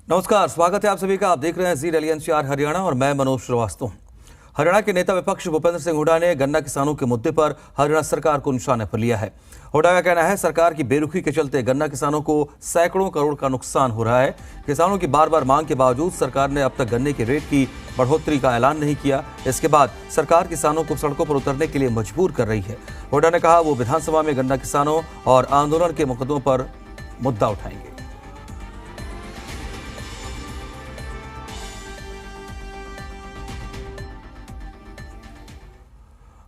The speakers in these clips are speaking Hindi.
नमस्कार, स्वागत है आप सभी का। आप देख रहे हैं जी डेली एनसीआर हरियाणा और मैं मनोज श्रीवास्तव। हरियाणा के नेता विपक्ष भूपेंद्र सिंह हुड्डा ने गन्ना किसानों के मुद्दे पर हरियाणा सरकार को निशाने पर लिया है। हुड्डा का कहना है सरकार की बेरुखी के चलते गन्ना किसानों को सैकड़ों करोड़ का नुकसान हो रहा है। किसानों की बार बार मांग के बावजूद सरकार ने अब तक गन्ने के रेट की बढ़ोतरी का ऐलान नहीं किया। इसके बाद सरकार किसानों को सड़कों पर उतरने के लिए मजबूर कर रही है। हुड्डा ने कहा वो विधानसभा में गन्ना किसानों और आंदोलन के मुकदमों पर मुद्दा उठाएंगे।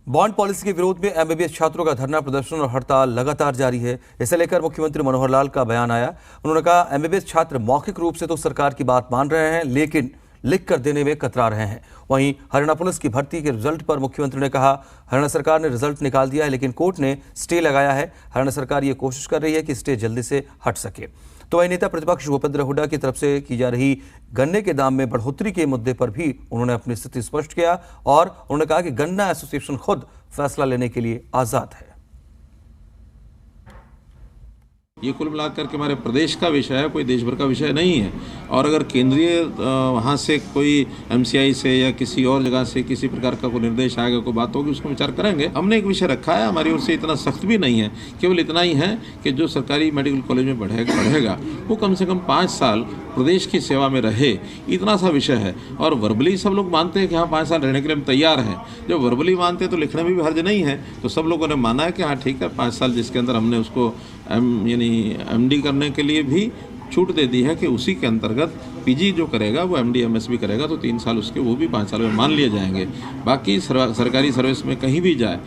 बॉन्ड पॉलिसी के विरोध में एमबीबीएस छात्रों का धरना प्रदर्शन और हड़ताल लगातार जारी है। इसे लेकर मुख्यमंत्री मनोहर लाल का बयान आया। उन्होंने कहा एमबीबीएस छात्र मौखिक रूप से तो सरकार की बात मान रहे हैं, लेकिन लिख कर देने में कतरा रहे हैं। वहीं हरियाणा पुलिस की भर्ती के रिजल्ट पर मुख्यमंत्री ने कहा हरियाणा सरकार ने रिजल्ट निकाल दिया है, लेकिन कोर्ट ने स्टे लगाया है। हरियाणा सरकार ये कोशिश कर रही है कि स्टे जल्दी से हट सके। तो वही नेता प्रतिपक्ष भूपेंद्र हुड्डा की तरफ से की जा रही गन्ने के दाम में बढ़ोतरी के मुद्दे पर भी उन्होंने अपनी स्थिति स्पष्ट किया और उन्होंने कहा कि गन्ना एसोसिएशन खुद फैसला लेने के लिए आजाद है। ये कुल मिलाकर के हमारे प्रदेश का विषय है, कोई देश भर का विषय नहीं है। और अगर केंद्रीय वहाँ से कोई एमसीआई से या किसी और जगह से किसी प्रकार का कोई निर्देश आएगा, कोई बात होगी, उसको विचार करेंगे। हमने एक विषय रखा है, हमारी ओर से इतना सख्त भी नहीं है, केवल इतना ही है कि जो सरकारी मेडिकल कॉलेज में पढ़ेगा वो कम से कम 5 साल प्रदेश की सेवा में रहे, इतना सा विषय है। और वर्बली सब लोग मानते हैं कि हाँ 5 साल रहने के लिए हम तैयार हैं। जब वर्बली मानते हैं तो लिखने में भी हर्ज नहीं है। तो सब लोगों ने माना है कि हाँ ठीक है, 5 साल जिसके अंदर हमने उसको एमडी करने के लिए भी छूट दे दी है कि उसी के अंतर्गत पीजी जो करेगा वो एमडी एमएस भी करेगा, तो 3 साल उसके वो भी 5 साल में मान लिए जाएंगे। बाकी सरकारी सर्विस में कहीं भी जाए,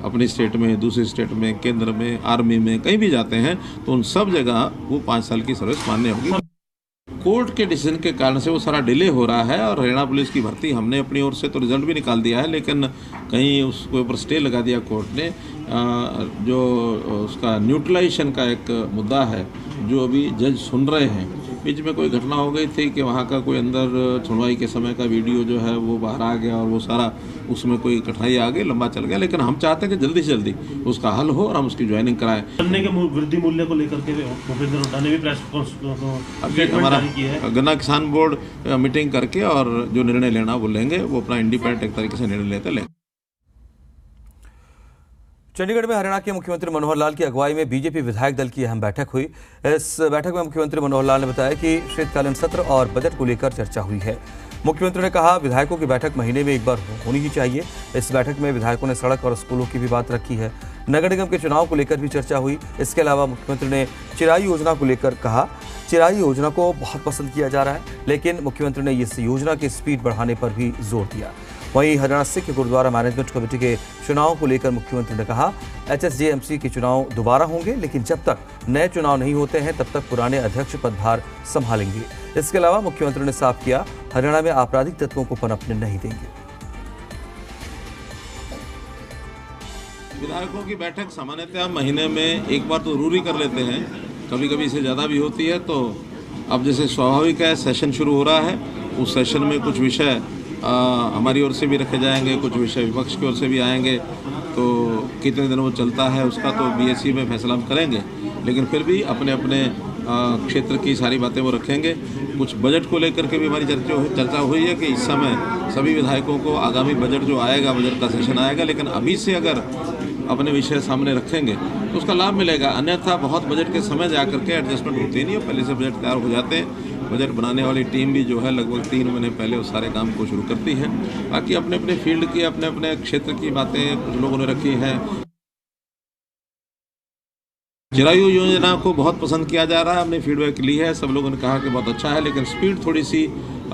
अपनी स्टेट में, दूसरी स्टेट में, केंद्र में, आर्मी में, कहीं भी जाते हैं तो उन सब जगह वो 5 साल की सर्विस मान्य होगी। कोर्ट के डिसीजन के कारण से वो सारा डिले हो रहा है। और हरियाणा पुलिस की भर्ती हमने अपनी ओर से तो रिजल्ट भी निकाल दिया है, लेकिन कहीं उसके ऊपर स्टे लगा दिया कोर्ट ने। जो उसका न्यूट्रलाइजेशन का एक मुद्दा है जो अभी जज सुन रहे हैं। बीच में कोई घटना हो गई थी कि वहाँ का कोई अंदर सुनवाई के समय का वीडियो जो है वो बाहर आ गया और वो सारा उसमें कोई कठिनाई आ गई, लंबा चल गया। लेकिन हम चाहते हैं कि जल्दी से जल्दी उसका हल हो और हम उसकी ज्वाइनिंग कराएं। गन्ने के वृद्धि मूल्य को लेकर के भूपेंद्र हुड्डा ने भी प्रेस अभी हमारा गन्ना किसान बोर्ड मीटिंग करके और जो निर्णय लेना वो लेंगे, वो अपना इंडिपेंडेंट एक तरीके से निर्णय लेते लेंगे। चंडीगढ़ में हरियाणा के मुख्यमंत्री मनोहर लाल की अगुवाई में बीजेपी विधायक दल की अहम बैठक हुई। इस बैठक में मुख्यमंत्री मनोहर लाल ने बताया कि शीतकालीन सत्र और बजट को लेकर चर्चा हुई है। मुख्यमंत्री ने कहा विधायकों की बैठक महीने में एक बार होनी ही चाहिए। इस बैठक में विधायकों ने सड़क और स्कूलों की भी बात रखी है। नगर निगम के चुनाव को लेकर भी चर्चा हुई। इसके अलावा मुख्यमंत्री ने चिराई योजना को लेकर कहा चिराई योजना को बहुत पसंद किया जा रहा है, लेकिन मुख्यमंत्री ने इस योजना की स्पीड बढ़ाने पर भी जोर दिया। वहीं हरियाणा सिख गुरुद्वारा मैनेजमेंट कमेटी के चुनाव को लेकर मुख्यमंत्री ने कहा एचएसजेएमसी के चुनाव दोबारा होंगे, लेकिन जब तक नए चुनाव नहीं होते हैं तब तक पुराने अध्यक्ष पदभार संभालेंगे। इसके अलावा मुख्यमंत्री ने साफ किया हरियाणा में आपराधिक तत्वों को पनपने नहीं देंगे। विधायकों की बैठक सामान्यतः महीने में एक बार तो जरूरी कर लेते हैं, कभी कभी इससे ज़्यादा भी होती है। तो अब जैसे स्वाभाविक है, सेशन शुरू हो रहा है, उस सेशन में कुछ विषय हमारी ओर से भी रखे जाएंगे, कुछ विषय विपक्ष की ओर से भी आएंगे। तो कितने दिन वो चलता है उसका तो बीएससी में फैसला हम करेंगे, लेकिन फिर भी अपने अपने क्षेत्र की सारी बातें वो रखेंगे। कुछ बजट को लेकर के भी हमारी चर्चा हुई है कि इस समय सभी विधायकों को आगामी बजट जो आएगा, बजट का सेशन आएगा, लेकिन अभी से अगर अपने विषय सामने रखेंगे तो उसका लाभ मिलेगा। अन्यथा बहुत बजट के समय जा करके एडजस्टमेंट होती नहीं है, पहले से बजट तैयार हो जाते हैं। बजट बनाने वाली टीम भी जो है लगभग 3 महीने पहले उस सारे काम को शुरू करती है। बाकी अपने अपने फील्ड की, अपने अपने क्षेत्र की बातें कुछ लोगों ने रखी हैं। चिरायु योजना को बहुत पसंद किया जा रहा है, हमने फीडबैक ली है, सब लोगों ने कहा कि बहुत अच्छा है, लेकिन स्पीड थोड़ी सी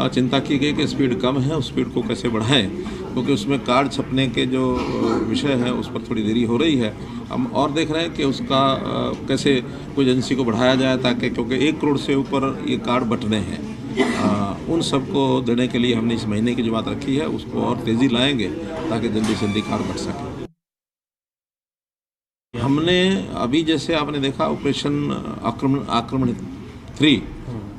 चिंता की गई कि स्पीड कम है, उस स्पीड को कैसे बढ़ाएं, क्योंकि उसमें कार्ड छपने के जो विषय है उस पर थोड़ी देरी हो रही है। हम और देख रहे हैं कि उसका कैसे कोई एजेंसी को बढ़ाया जाए, ताकि क्योंकि 1 करोड़ से ऊपर ये कार्ड बंटने हैं, उन सबको देने के लिए हमने इस महीने की जो बात रखी है उसको और तेज़ी लाएंगे ताकि जल्दी से जल्दी कार्ड बंट सके। हमने अभी जैसे आपने देखा ऑपरेशन आक्रमण 3,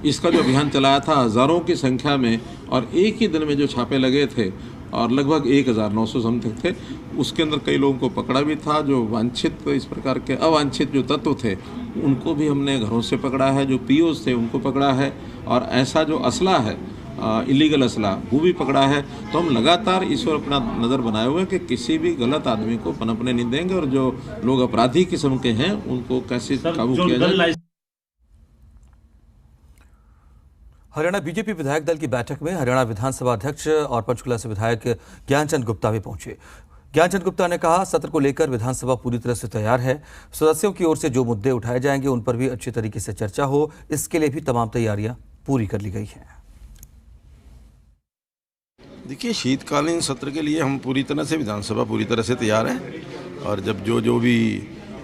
इसका जो अभियान चलाया था हज़ारों की संख्या में, और एक ही दिन में जो छापे लगे थे और लगभग 1900 समथिंग थे, उसके अंदर कई लोगों को पकड़ा भी था। जो वांछित इस प्रकार के अवांछित जो तत्व थे उनको भी हमने घरों से पकड़ा है, जो पीओस थे उनको पकड़ा है, और ऐसा जो असला है इलीगल असला वो भी पकड़ा है। तो हम लगातार इस पर अपना नज़र बनाए हुए हैं कि किसी भी गलत आदमी को पनपने नहीं देंगे, और जो लोग अपराधी किस्म के हैं उनको कैसे काबू किया जाए। हरियाणा बीजेपी विधायक दल की बैठक में हरियाणा विधानसभा अध्यक्ष और पंचकुला से विधायक ज्ञानचंद गुप्ता भी पहुंचे। ज्ञानचंद गुप्ता ने कहा, सत्र को लेकर विधानसभा पूरी तरह से तैयार है। सदस्यों की ओर से जो मुद्दे उठाए जाएंगे उन पर भी अच्छी तरीके से चर्चा हो, इसके लिए भी तमाम तैयारियां पूरी कर ली गई हैं। देखिए, शीतकालीन सत्र के लिए हम पूरी तरह से विधानसभा पूरी तरह से तैयार है, और जब जो भी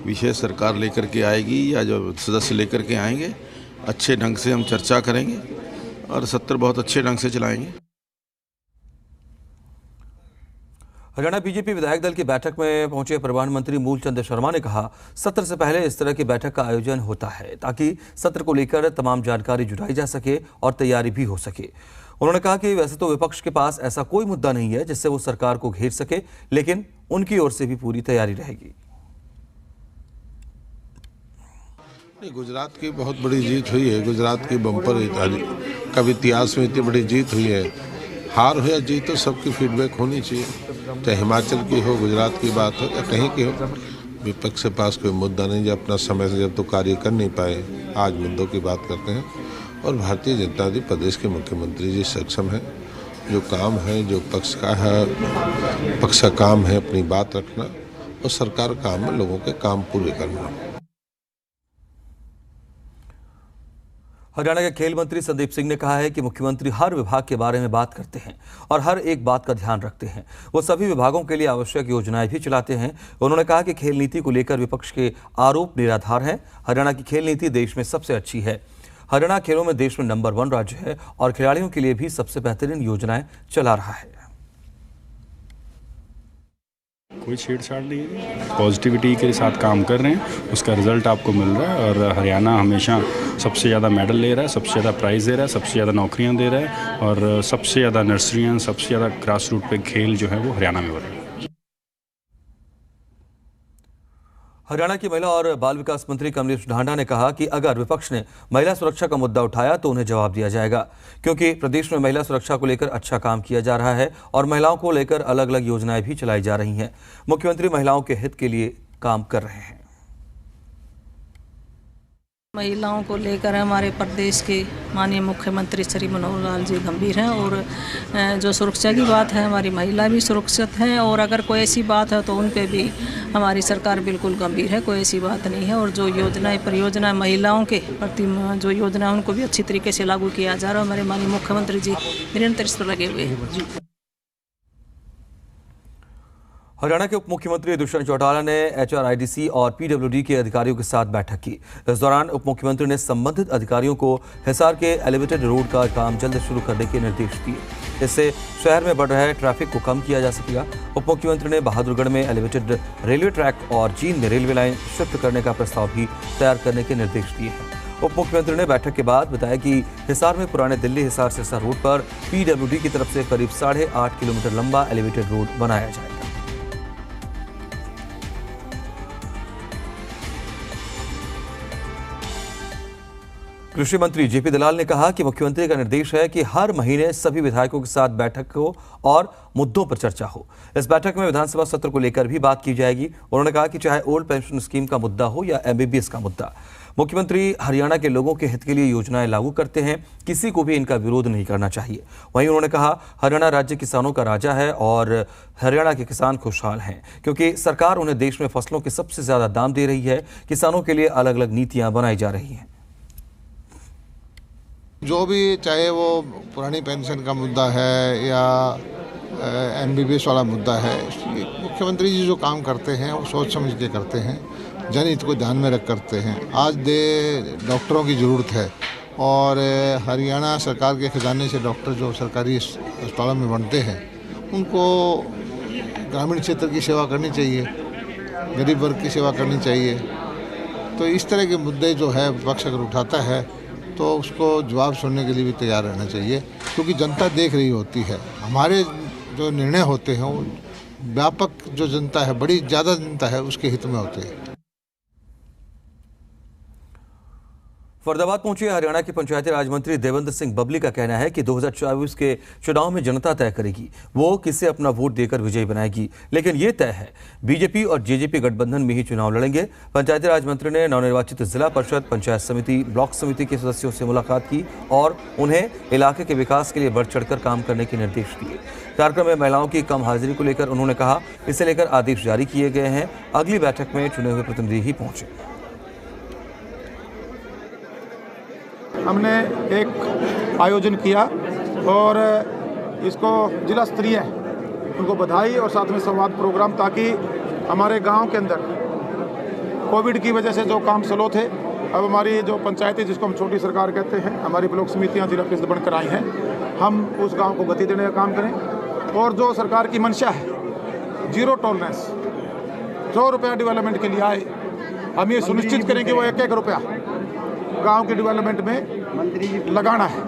विषय सरकार लेकर के आएगी या जो सदस्य लेकर के आएंगे, अच्छे ढंग से हम चर्चा करेंगे और सत्र बहुत अच्छे ढंग से चलाएंगे। हरियाणा बीजेपी विधायक दल की बैठक में पहुंचे परिवहन मंत्री मूलचंद शर्मा ने कहा, सत्र से पहले इस तरह की बैठक का आयोजन होता है ताकि सत्र को लेकर तमाम जानकारी जुटाई जा सके और तैयारी भी हो सके। उन्होंने कहा कि वैसे तो विपक्ष के पास ऐसा कोई मुद्दा नहीं है जिससे वो सरकार को घेर सके, लेकिन उनकी ओर से भी पूरी तैयारी रहेगी। गुजरात की बहुत बड़ी जीत हुई है। गुजरात की बम्पर कभी इतिहास में इतनी बड़ी जीत हुई है। हार हो या जीत तो सबकी फीडबैक होनी चाहिए, चाहे हिमाचल की हो, गुजरात की बात हो या कहीं की हो। विपक्ष के पास कोई मुद्दा नहीं, जब अपना समय से जब तो कार्य कर नहीं पाए, आज मुद्दों की बात करते हैं। और भारतीय जनता पार्टी प्रदेश के मुख्यमंत्री जी सक्षम हैं। जो काम है, जो पक्ष का है, पक्ष का काम है अपनी बात रखना, और सरकार का काम है लोगों के काम पूरे करना। हरियाणा के खेल मंत्री संदीप सिंह ने कहा है कि मुख्यमंत्री हर विभाग के बारे में बात करते हैं और हर एक बात का ध्यान रखते हैं। वो सभी विभागों के लिए आवश्यक योजनाएं भी चलाते हैं। उन्होंने कहा कि खेल नीति को लेकर विपक्ष के आरोप निराधार हैं। हरियाणा की खेल नीति देश में सबसे अच्छी है। हरियाणा खेलों में देश में नंबर 1 राज्य है और खिलाड़ियों के लिए भी सबसे बेहतरीन योजनाएं चला रहा है। कोई छेड़छाड़ नहीं है, पॉजिटिविटी के साथ काम कर रहे हैं, उसका रिजल्ट आपको मिल रहा है। और हरियाणा हमेशा सबसे ज़्यादा मेडल ले रहा है, सबसे ज़्यादा प्राइज़ दे रहा है, सबसे ज़्यादा नौकरियां दे रहा है, और सबसे ज़्यादा नर्सरियां, सबसे ज़्यादा ग्रास रूट पे खेल जो है वो हरियाणा में हो रहे हैं। हरियाणा की महिला और बाल विकास मंत्री कमलेश ढांडा ने कहा कि अगर विपक्ष ने महिला सुरक्षा का मुद्दा उठाया तो उन्हें जवाब दिया जाएगा, क्योंकि प्रदेश में महिला सुरक्षा को लेकर अच्छा काम किया जा रहा है और महिलाओं को लेकर अलग अलग योजनाएं भी चलाई जा रही हैं। मुख्यमंत्री महिलाओं के हित के लिए काम कर रहे हैं। महिलाओं को लेकर हमारे प्रदेश के माननीय मुख्यमंत्री श्री मनोहर लाल जी गंभीर हैं, और जो सुरक्षा की बात है, हमारी महिला भी सुरक्षित हैं, और अगर कोई ऐसी बात है तो उन पे भी हमारी सरकार बिल्कुल गंभीर है। कोई ऐसी बात नहीं है, और जो योजनाएं परियोजनाएं महिलाओं के प्रति जो योजना उनको भी अच्छी तरीके से लागू किया जा रहा है। हमारे माननीय मुख्यमंत्री जी निरंतर इस पर लगे हुए हैं। हरियाणा के उप मुख्यमंत्री दुष्यंत चौटाला ने HRIDC और PWD के अधिकारियों के साथ बैठक की। इस दौरान उप मुख्यमंत्री ने संबंधित अधिकारियों को हिसार के एलिवेटेड रोड का काम जल्द शुरू करने के निर्देश दिए। इससे शहर में बढ़ रहे ट्रैफिक को कम किया जा सकेगा। उप मुख्यमंत्री ने बहादुरगढ़ में एलिवेटेड रेलवे ट्रैक और जींद में रेलवे लाइन शिफ्ट करने का प्रस्ताव भी तैयार करने के निर्देश दिए हैं। उप मुख्यमंत्री ने बैठक के बाद बताया कि हिसार में पुराने दिल्ली हिसार सिरसा रोड पर PWD की तरफ से करीब 8.5 किलोमीटर लंबा एलिवेटेड रोड बनाया जाएगा। कृषि मंत्री JP दलाल ने कहा कि मुख्यमंत्री का निर्देश है कि हर महीने सभी विधायकों के साथ बैठक हो और मुद्दों पर चर्चा हो। इस बैठक में विधानसभा सत्र को लेकर भी बात की जाएगी। उन्होंने कहा कि चाहे ओल्ड पेंशन स्कीम का मुद्दा हो या MBBS का मुद्दा, मुख्यमंत्री हरियाणा के लोगों के हित के लिए योजनाएं लागू करते हैं, किसी को भी इनका विरोध नहीं करना चाहिए। वहीं उन्होंने कहा, हरियाणा राज्य किसानों का राजा है और हरियाणा के किसान खुशहाल हैं, क्योंकि सरकार उन्हें देश में फसलों के सबसे ज्यादा दाम दे रही है। किसानों के लिए अलग अलग नीतियां बनाई जा रही हैं। जो भी, चाहे वो पुरानी पेंशन का मुद्दा है या MBBS वाला मुद्दा है, मुख्यमंत्री जी जो काम करते हैं वो सोच समझ के करते हैं, जनहित को ध्यान में रख करते हैं। आज डॉक्टरों की ज़रूरत है, और हरियाणा सरकार के खजाने से डॉक्टर जो सरकारी अस्पतालों में बनते हैं, उनको ग्रामीण क्षेत्र की सेवा करनी चाहिए, गरीब वर्ग की सेवा करनी चाहिए। तो इस तरह के मुद्दे जो है विपक्ष अगर उठाता है तो उसको जवाब सुनने के लिए भी तैयार रहना चाहिए, क्योंकि जनता देख रही होती है। हमारे जो निर्णय होते हैं वो व्यापक जो जनता है, बड़ी ज़्यादा जनता है, उसके हित में होते हैं। फरीदाबाद पहुंचे हरियाणा के पंचायती राज मंत्री देवेंद्र सिंह बबली का कहना है कि 2024 के चुनाव में जनता तय करेगी, वो किसे अपना वोट देकर विजयी बनाएगी। लेकिन ये तय है बीजेपी और जेजेपी गठबंधन में ही चुनाव लड़ेंगे। पंचायती राज मंत्री ने नवनिर्वाचित जिला परिषद, पंचायत समिति, ब्लॉक समिति के सदस्यों से मुलाकात की और उन्हें इलाके के विकास के लिए बढ़ चढ़कर काम करने के निर्देश दिए। कार्यक्रम में महिलाओं की कम हाजिरी को लेकर उन्होंने कहा, इसे लेकर आदेश जारी किए गए हैं। अगली बैठक में चुने हुए प्रतिनिधि ही पहुंचे। हमने एक आयोजन किया और इसको जिला स्तरीय उनको बधाई और साथ में संवाद प्रोग्राम, ताकि हमारे गांव के अंदर कोविड की वजह से जो काम स्लो थे, अब हमारी जो पंचायतें जिसको हम छोटी सरकार कहते हैं, हमारी ब्लॉक समितियां जिला परिषद बनकर आई हैं, हम उस गांव को गति देने का काम करें। और जो सरकार की मंशा है जीरो टॉलरेंस, जो रुपया डेवलपमेंट के लिए आए, हम ये सुनिश्चित करें कि वो एक एक रुपया गांव के डेवलपमेंट में लगाना है।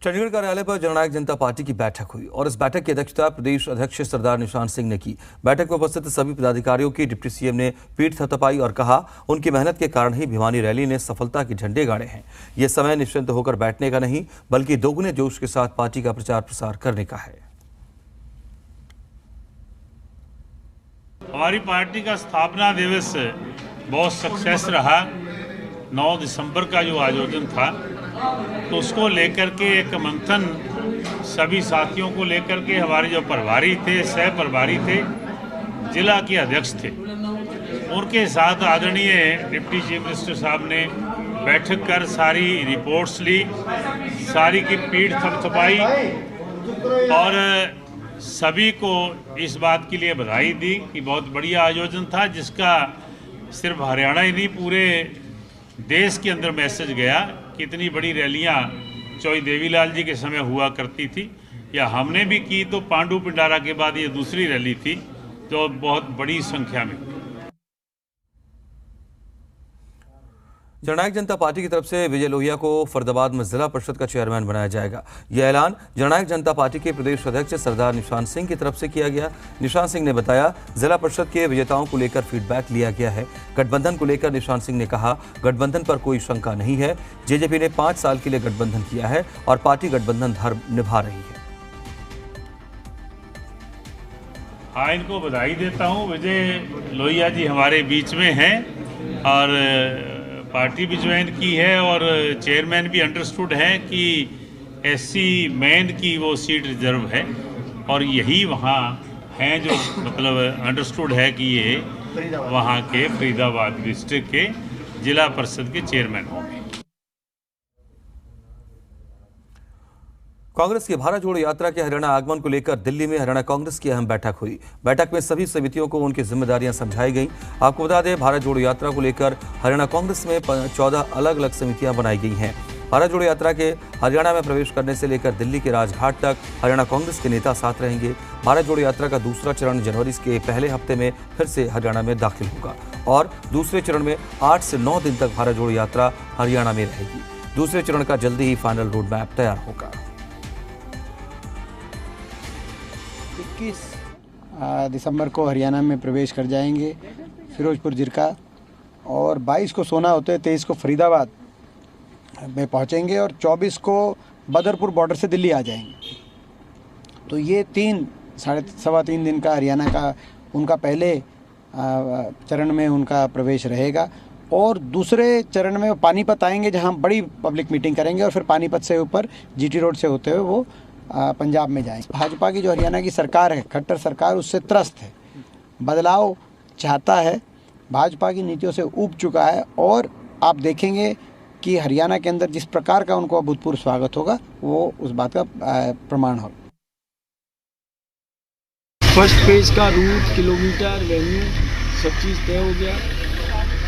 चंडीगढ़ कार्यालय पर जननायक जनता पार्टी की बैठक हुई और इस बैठक की अध्यक्षता प्रदेश अध्यक्ष सरदार निशान सिंह ने की। बैठक में उपस्थित सभी पदाधिकारियों की डिप्टी सीएम ने पीठ थपथपाई और कहा, उनकी मेहनत के कारण ही भिवानी रैली ने सफलता के झंडे गाड़े हैं। ये समय निश्चिंत होकर बैठने का नहीं, बल्कि दोगुने जोश के साथ पार्टी का प्रचार प्रसार करने का है। हमारी पार्टी का स्थापना दिवस बहुत सक्सेस रहा। 9 दिसंबर का जो आयोजन था, तो उसको लेकर के एक मंथन सभी साथियों को लेकर के हमारे जो प्रभारी थे, सह प्रभारी थे, जिला के अध्यक्ष थे, उनके साथ आदरणीय डिप्टी चीफ मिनिस्टर साहब ने बैठक कर सारी रिपोर्ट्स ली, सारी की पीठ थपथपाई और सभी को इस बात के लिए बधाई दी कि बहुत बढ़िया आयोजन था, जिसका सिर्फ हरियाणा ही नहीं पूरे देश के अंदर मैसेज गया कि इतनी बड़ी रैलियां चौई देवीलाल जी के समय हुआ करती थी, या हमने भी की तो पांडु पिंडारा के बाद ये दूसरी रैली थी जो बहुत बड़ी संख्या में। जननायक जनता पार्टी की तरफ से विजय लोहिया को फरीदाबाद में जिला परिषद का चेयरमैन बनाया जाएगा। यह ऐलान जननायक जनता पार्टी के प्रदेश अध्यक्ष सरदार निशान सिंह की तरफ से किया गया। निशान सिंह ने बताया, जिला परिषद के विजेताओं को लेकर फीडबैक लिया गया है। गठबंधन को लेकर निशान सिंह ने कहा, गठबंधन पर कोई शंका नहीं है। जेजेपी ने 5 साल के लिए गठबंधन किया है और पार्टी गठबंधन धर्म निभा रही है। हाँ, इनको बधाई देता हूँ। विजय लोहिया जी हमारे बीच में हैं और पार्टी भी ज्वाइन की है और चेयरमैन भी अंडरस्टूड है कि एससी मैन की वो सीट रिजर्व है और यही वहाँ हैं जो मतलब अंडरस्टूड है कि ये वहाँ के फरीदाबाद डिस्ट्रिक्ट के जिला परिषद के चेयरमैन होंगे। कांग्रेस की भारत जोड़ो यात्रा के हरियाणा आगमन को लेकर दिल्ली में हरियाणा कांग्रेस की अहम बैठक हुई। बैठक में सभी समितियों को उनकी जिम्मेदारियां समझाई गईं। आपको बता दें, भारत जोड़ो यात्रा को लेकर हरियाणा कांग्रेस में 14 अलग अलग समितियां बनाई गई हैं। भारत जोड़ो यात्रा के हरियाणा में प्रवेश करने से लेकर दिल्ली के राजघाट तक हरियाणा कांग्रेस के नेता साथ रहेंगे। भारत जोड़ो यात्रा का दूसरा चरण जनवरी के पहले हफ्ते में फिर से हरियाणा में दाखिल होगा और दूसरे चरण में 8 से 9 दिन तक भारत जोड़ो यात्रा हरियाणा में रहेगी। दूसरे चरण का जल्दी ही फाइनल रोड मैप तैयार होगा। 21 दिसंबर को हरियाणा में प्रवेश कर जाएंगे फिरोजपुर जिरका, और 22 को सोना होते हैं, 23 को फरीदाबाद में पहुंचेंगे और 24 को बदरपुर बॉर्डर से दिल्ली आ जाएंगे। तो ये 3-3.5 दिन का हरियाणा का उनका पहले चरण में उनका प्रवेश रहेगा और दूसरे चरण में पानीपत आएंगे, जहां बड़ी पब्लिक मीटिंग करेंगे और फिर पानीपत से ऊपर जीटी रोड से होते हुए वो पंजाब में जाएंगे। भाजपा की जो हरियाणा की सरकार है, खट्टर सरकार, उससे त्रस्त है, बदलाव चाहता है, भाजपा की नीतियों से ऊब चुका है और आप देखेंगे कि हरियाणा के अंदर जिस प्रकार का उनको अभूतपूर्व स्वागत होगा वो उस बात का प्रमाण होगा। फर्स्ट फेज का रूट, किलोमीटर, वेन्यू सब चीज़ तय हो गया।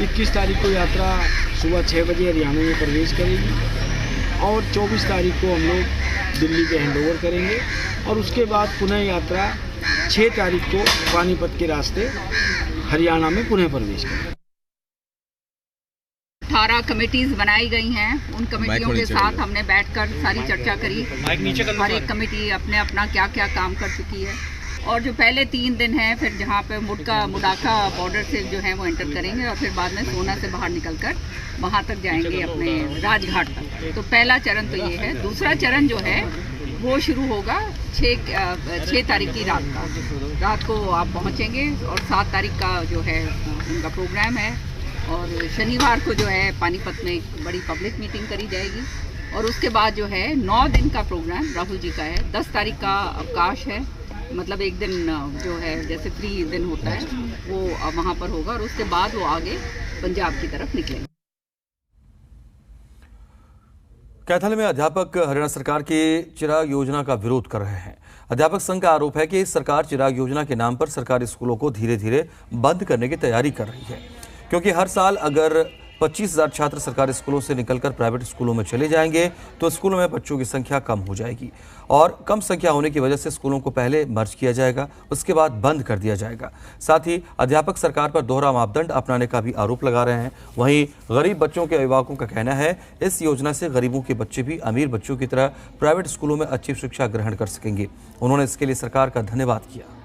21 तारीख को यात्रा सुबह 6 बजे हरियाणा में प्रवेश करेगी और 24 तारीख को हम लोग दिल्ली के हैंडओवर करेंगे और उसके बाद पुनः यात्रा 6 तारीख को पानीपत के रास्ते हरियाणा में पुनः प्रवेश करेंगे। 18 कमेटीज बनाई गई हैं, उन कमेटियों के साथ हमने बैठकर सारी चर्चा करी। हर एक कमेटी अपने अपना क्या क्या काम कर चुकी है और जो पहले 3 दिन हैं फिर जहाँ पे मुडाका बॉर्डर से जो है वो एंटर करेंगे और फिर बाद में सोना से बाहर निकलकर वहाँ तक जाएंगे अपने राजघाट तक। तो पहला चरण तो ये है। दूसरा चरण जो है वो शुरू होगा 6 तारीख की रात को आप पहुँचेंगे और 7 तारीख का जो है उनका प्रोग्राम है और शनिवार को जो है पानीपत में एक बड़ी पब्लिक मीटिंग करी जाएगी और उसके बाद जो है 9 दिन का प्रोग्राम राहुल जी का है। 10 तारीख का अवकाश है, मतलब एक दिन जो है जैसे फ्री दिन होता है वो वहाँ पर होगा और उसके बाद वो आगे पंजाब की तरफ निकलेंगे। कैथल में अध्यापक हरियाणा सरकार की चिराग योजना का विरोध कर रहे हैं। अध्यापक संघ का आरोप है कि सरकार चिराग योजना के नाम पर सरकारी स्कूलों को धीरे धीरे बंद करने की तैयारी कर रही है, क्योंकि हर साल अगर 25,000 छात्र सरकारी स्कूलों से निकलकर प्राइवेट स्कूलों में चले जाएंगे तो स्कूलों में बच्चों की संख्या कम हो जाएगी और कम संख्या होने की वजह से स्कूलों को पहले मर्ज किया जाएगा, उसके बाद बंद कर दिया जाएगा। साथ ही अध्यापक सरकार पर दोहरा मापदंड अपनाने का भी आरोप लगा रहे हैं। वहीं गरीब बच्चों के अभिभावकों का कहना है इस योजना से गरीबों के बच्चे भी अमीर बच्चों की तरह प्राइवेट स्कूलों में अच्छी शिक्षा ग्रहण कर सकेंगे। उन्होंने इसके लिए सरकार का धन्यवाद किया।